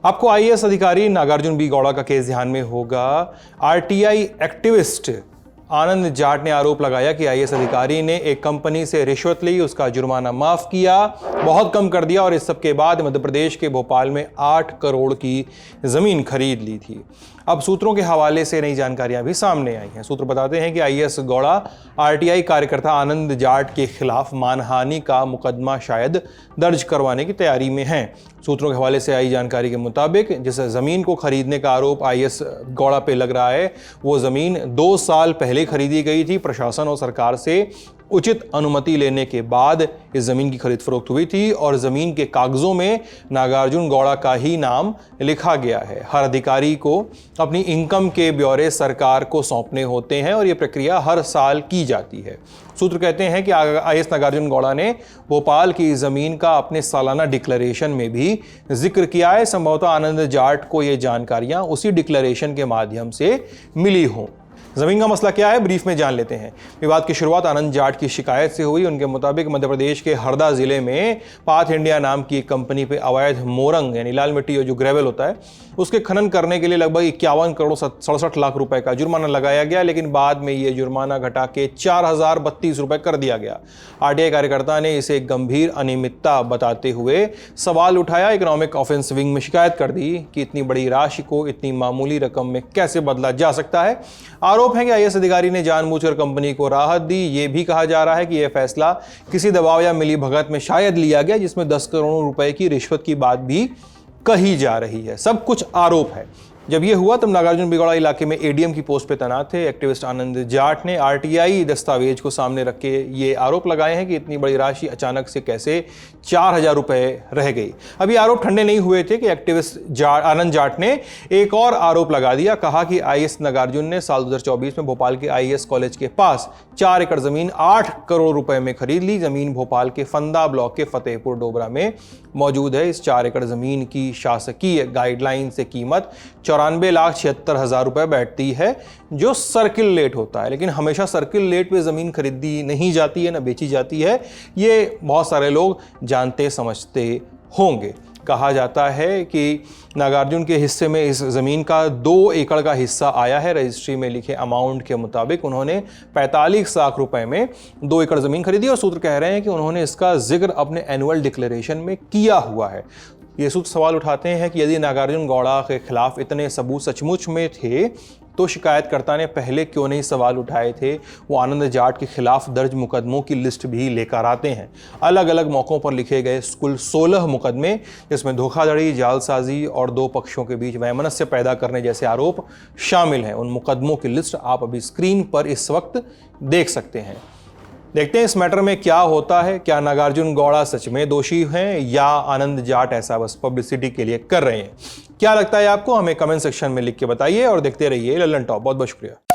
आपको आईएएस अधिकारी नागार्जुन बी गौड़ा का केस ध्यान में होगा। आरटीआई एक्टिविस्ट आनंद जाट ने आरोप लगाया कि आईएएस अधिकारी ने एक कंपनी से रिश्वत ली, उसका जुर्माना माफ किया, बहुत कम कर दिया और इस सब के बाद मध्य प्रदेश के भोपाल में 8 करोड़ की जमीन खरीद ली थी। अब सूत्रों के हवाले से नई जानकारियां भी सामने आई हैं। सूत्र बताते हैं कि आईएएस गौड़ा आरटीआई कार्यकर्ता आनंद जाट के खिलाफ मानहानि का मुकदमा शायद दर्ज करवाने की तैयारी में हैं। सूत्रों के हवाले से आई जानकारी के मुताबिक जिस जमीन को खरीदने का आरोप आईएएस गौड़ा पे लग रहा है, वो जमीन 2 साल पहले खरीदी गई थी। प्रशासन और सरकार से उचित अनुमति लेने के बाद इस जमीन की खरीद फरोख्त हुई थी और जमीन के कागजों में नागार्जुन गौड़ा का ही नाम लिखा गया है। हर अधिकारी को अपनी इनकम के ब्यौरे सरकार को सौंपने होते हैं और ये प्रक्रिया हर साल की जाती है। सूत्र कहते हैं कि आईएएस नागार्जुन गौड़ा ने भोपाल की जमीन का अपने सालाना डिक्लेरेशन में भी जिक्र किया है। संभवतः आनंद जाट को ये जानकारियां उसी डिक्लेरेशन के माध्यम से मिली हों। जमीन का मसला क्या है, ब्रीफ में जान लेते हैं। विवाद की शुरुआत आनंद जाट की शिकायत से हुई। उनके मुताबिक मध्य प्रदेश के हरदा जिले में पाथ इंडिया नाम की एक कंपनी पे अवैध मोरंग यानी लाल मिट्टी जो ग्रेवल होता है उसके खनन करने के लिए लगभग 51 करोड़ 67 लाख रुपए का जुर्माना लगाया गया, लेकिन बाद में ये जुर्माना घटा के 4032 रुपए कर दिया गया। आरटीआई कार्यकर्ता ने इसे गंभीर अनियमितता बताते हुए सवाल उठाया। इकोनॉमिक ऑफेंस विंग में शिकायत कर दी कि इतनी बड़ी राशि को इतनी मामूली रकम में कैसे बदला जा सकता है। आरोप है कि आईएएस अधिकारी ने जानबूझकर कंपनी को राहत दी। यह भी कहा जा रहा है कि यह फैसला किसी दबाव या मिली भगत में शायद लिया गया, जिसमें 10 करोड़ रुपए की रिश्वत की बात भी कही जा रही है। सब कुछ आरोप है। जब यह हुआ तब नागार्जुन बी गौड़ा इलाके में एडीएम की पोस्ट पे तैनात थे। एक्टिविस्ट आनंद जाट ने आरटीआई दस्तावेज को सामने रख के ये आरोप लगाए हैं कि इतनी बड़ी राशि अचानक से कैसे 4000 रुपए रह गई। अब ये आरोप ठंडे नहीं हुए थे कि एक्टिविस्ट आनंद जाट ने एक और आरोप लगा दिया। कहा कि आईएएस नागार्जुन ने साल 2024 में भोपाल के आईएएस कॉलेज के पास 4 एकड़ जमीन 8 करोड़ रुपए में खरीद ली। जमीन भोपाल के फंदा ब्लॉक के फतेहपुर डोबरा में मौजूद है। इस 4 एकड़ जमीन की शासकीय गाइडलाइन से कीमत 94,76,000 रुपए बैठती है, जो सर्किल लेट होता है। लेकिन हमेशा सर्किल लेट पे जमीन खरीदी नहीं जाती है, ना बेची जाती है। ये बहुत सारे लोग जानते समझते होंगे। कहा जाता है कि नागार्जुन के हिस्से में इस ज़मीन का 2 एकड़ का हिस्सा आया है। रजिस्ट्री में लिखे अमाउंट के मुताबिक उन्होंने 45 लाख रुपए में 2 एकड़ ज़मीन खरीदी और सूत्र कह रहे हैं कि उन्होंने इसका जिक्र अपने एनुअल डिक्लेरेशन में किया हुआ है। ये सूत्र सवाल उठाते हैं कि यदि नागार्जुन गौड़ा के खिलाफ इतने सबूत सचमुच में थे तो शिकायतकर्ता ने पहले क्यों नहीं सवाल उठाए थे। वो आनंद जाट के खिलाफ दर्ज मुकदमों की लिस्ट भी लेकर आते हैं। अलग अलग मौक़ों पर लिखे गए कुल 16 मुकदमे, जिसमें धोखाधड़ी, जालसाजी और 2 पक्षों के बीच वैमनस्य पैदा करने जैसे आरोप शामिल हैं। उन मुकदमों की लिस्ट आप अभी स्क्रीन पर इस वक्त देख सकते हैं। देखते हैं इस मैटर में क्या होता है। क्या नागार्जुन गौड़ा सच में दोषी हैं या आनंद जाट ऐसा बस पब्लिसिटी के लिए कर रहे हैं? क्या लगता है आपको? हमें कमेंट सेक्शन में लिख के बताइए और देखते रहिए लल्लन टॉप। बहुत बहुत शुक्रिया।